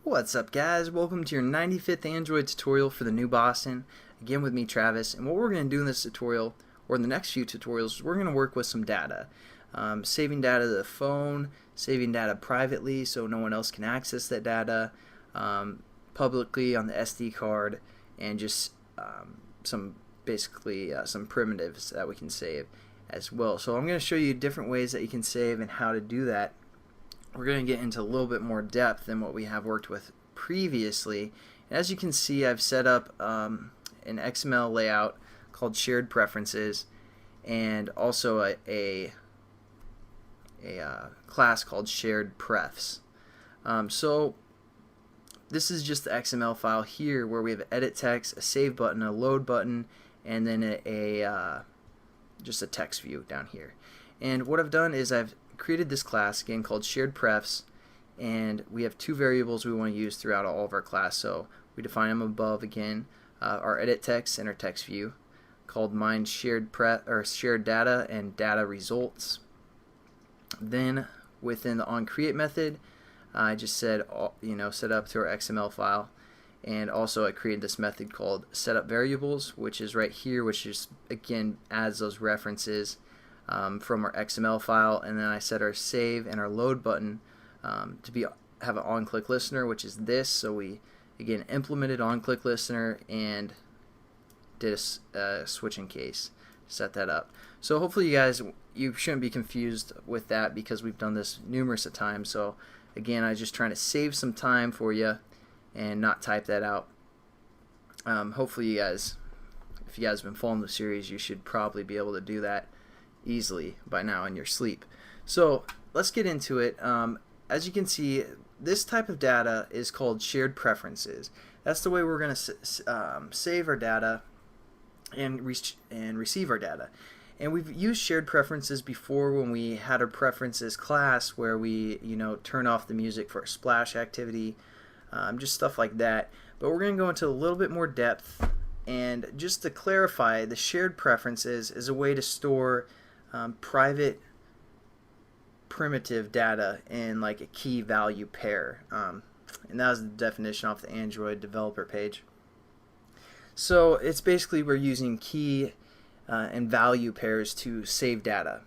What's up, guys? Welcome to your 95th Android tutorial for the new Boston. Again with me, Travis, and what we're going to do in this tutorial, or in the next few tutorials, is we're going to work with some data. Saving data to the phone, saving data privately so no one else can access that data, publicly on the SD card, and just some primitives that we can save as well. So I'm going to show you different ways that you can save and how to do that. We're going to get into a little bit more depth than what we have worked with previously. And as you can see, I've set up an XML layout called SharedPreferences, and also a class called SharedPrefs. So this is just the XML file here where we have edit text, a save button, a load button, and then just a text view down here. And what I've done is I've created this class again called SharedPrefs, and we have two variables we want to use throughout all of our class. So we define them above again, our edit text and our text view, called mine shared data and data results. Then within the onCreate method, I just said set up to our XML file, and also I created this method called setUpVariables, which is right here, which just again adds those references from our XML file. And then I set our save and our load button to have an on-click listener, which is this. So we again implemented on-click listener and did a switching case, set that up. So hopefully you shouldn't be confused with that, because we've done this numerous of times. So again, I was just trying to save some time for you and not type that out. Hopefully you guys, if you guys have been following the series, you should probably be able to do that easily by now in your sleep. So let's get into it. As you can see, this type of data is called SharedPreferences. That's the way we're going to save our data and receive our data. And we've used SharedPreferences before when we had our preferences class, where we turn off the music for a splash activity, just stuff like that. But we're going to go into a little bit more depth. And just to clarify, the SharedPreferences is a way to store private primitive data in like a key value pair, and that was the definition off the Android developer page. So it's basically we're using key and value pairs to save data,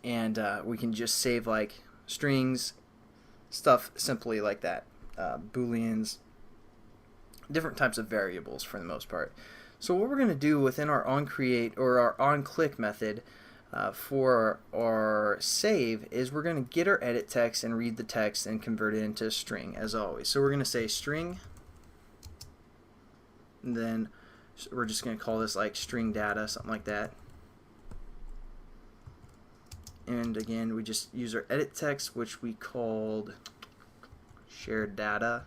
and we can just save like strings, stuff simply like that, booleans, different types of variables for the most part. So what we're going to do within our onCreate or our onClick method for our save is we're going to get our edit text and read the text and convert it into a string, as always. So we're going to say string, and then we're just going to call this like string data, something like that. And again, we just use our edit text, which we called shared data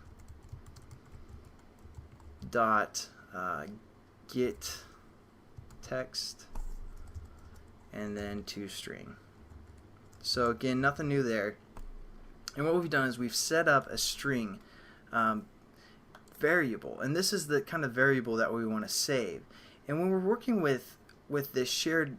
dot get text, and then to string. So again, nothing new there. And what we've done is we've set up a string variable, and this is the kind of variable that we want to save. And when we're working with this shared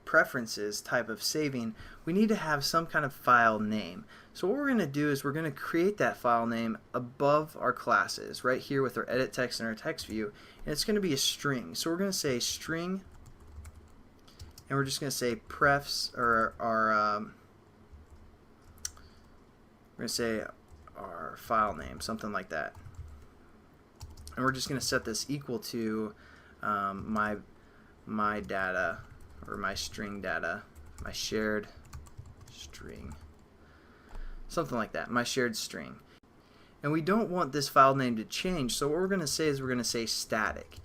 preferences type of saving, we need to have some kind of file name. So what we're going to do is we're going to create that file name above our classes right here with our edit text and our text view, and it's going to be a string. So we're going to say string, and we're just going to say prefs, or we're going to say our file name, something like that. And we're just going to set this equal to my data, or my string data, my shared string, something like that, my shared string. And we don't want this file name to change, so what we're going to say is we're going to say static.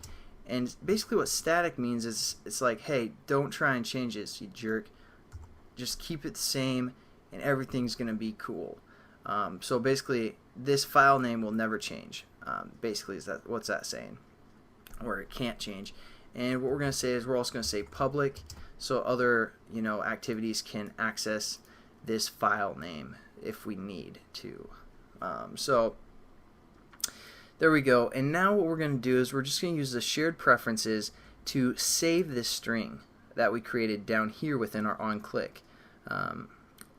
And basically what static means is it's like, hey, don't try and change this, you jerk. Just keep it the same and everything's going to be cool. So basically this file name will never change. Basically, what's that saying? Or it can't change. And what we're going to say is we're also going to say public, so other activities can access this file name if we need to. So there we go. And now what we're going to do is we're just going to use the SharedPreferences to save this string that we created down here within our onClick.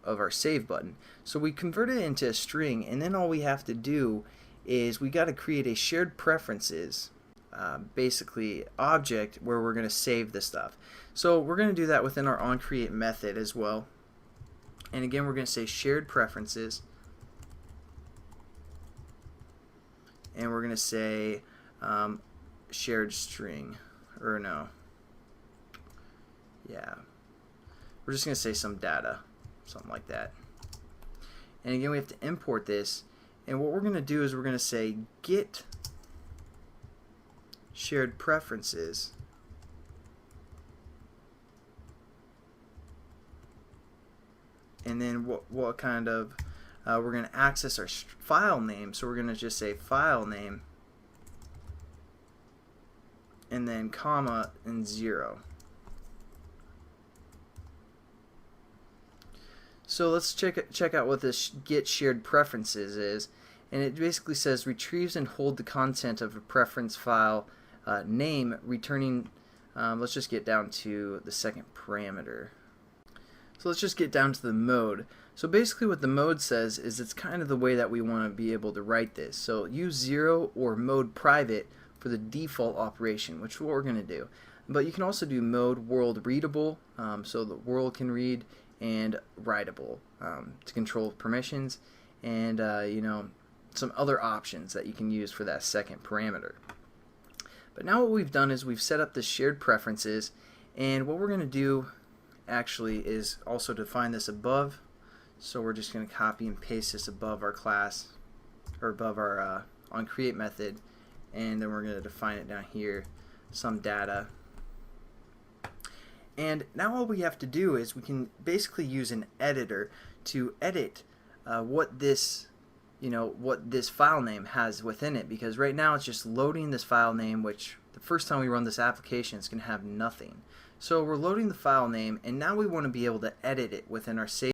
of our save button. So we convert it into a string, and then all we have to do is we got to create a shared preferences basically object where we're going to save the stuff. So we're going to do that within our onCreate method as well. And again, we're going to say shared preferences, and we're going to say shared string, or no, yeah, we're just going to say some data, something like that. And again, we have to import this, and what we're going to do is we're going to say get shared preferences, and then what kind of we're going to access our file name, so we're going to just say file name and then comma and 0. So let's check out what this get shared preferences is, and it basically says retrieves and hold the content of a preference file name, returning let's just get down to the second parameter. So let's just get down to the mode. So basically what the mode says is it's kind of the way that we want to be able to write this. So use 0 or mode private for the default operation, which is what we're going to do. But you can also do mode world readable, so the world can read, and writable to control permissions, and you know, some other options that you can use for that second parameter. But now what we've done is we've set up the shared preferences, and what we're going to do actually is also define this above. So we're just going to copy and paste this above our class, or above our onCreate method, and then we're going to define it down here, some data. And now all we have to do is we can basically use an editor to edit what this file name has within it, because right now it's just loading this file name, which the first time we run this application it's going to have nothing. So we're loading the file name, and now we want to be able to edit it within our save